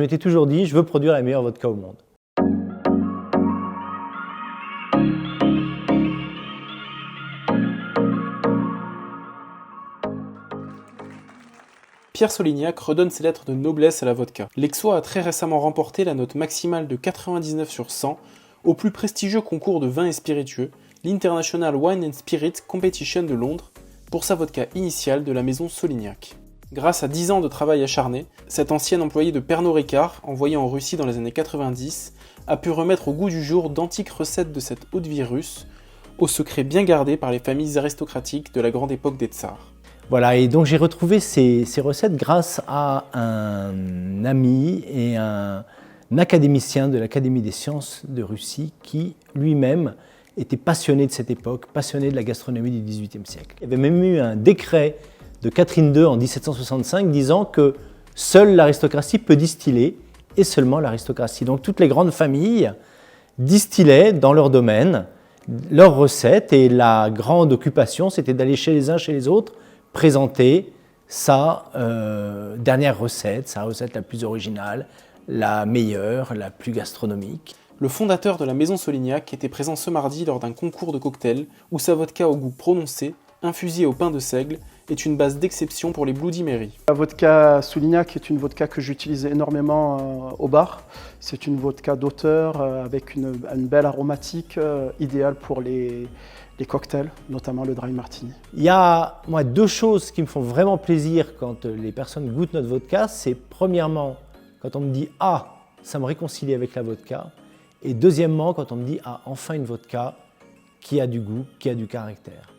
je m'étais toujours dit, je veux produire la meilleure vodka au monde. Pierre Solignac redonne ses lettres de noblesse à la vodka. L'Exo a très récemment remporté la note maximale de 99 sur 100 au plus prestigieux concours de vins et spiritueux, l'International Wine and Spirit Competition de Londres, pour sa vodka initiale de la maison Solignac. Grâce à 10 ans de travail acharné, cet ancien employé de Pernod Ricard, envoyé en Russie dans les années 90, a pu remettre au goût du jour d'antiques recettes de cette eau-de-vie russe, au secret bien gardé par les familles aristocratiques de la grande époque des tsars. Voilà, et donc j'ai retrouvé ces recettes grâce à un ami et un académicien de l'Académie des sciences de Russie qui lui-même était passionné de cette époque, passionné de la gastronomie du XVIIIe siècle. Il y avait même eu un décret de Catherine II en 1765 disant que seule l'aristocratie peut distiller, et seulement l'aristocratie. Donc toutes les grandes familles distillaient dans leur domaine leurs recettes, et la grande occupation c'était d'aller chez les uns chez les autres présenter sa dernière recette, sa recette la plus originale, la meilleure, la plus gastronomique. Le fondateur de la maison Solignac était présent ce mardi lors d'un concours de cocktails où sa vodka au goût prononcé, infusée au pain de seigle, est une base d'exception pour les Bloody Mary. La vodka Solignac est une vodka que j'utilise énormément au bar. C'est une vodka d'auteur avec une belle aromatique idéale pour les cocktails, notamment le dry martini. Il y a moi, deux choses qui me font vraiment plaisir quand les personnes goûtent notre vodka. C'est premièrement quand on me dit « Ah, ça me réconcilie avec la vodka ». Et deuxièmement quand on me dit « Ah, enfin une vodka qui a du goût, qui a du caractère ».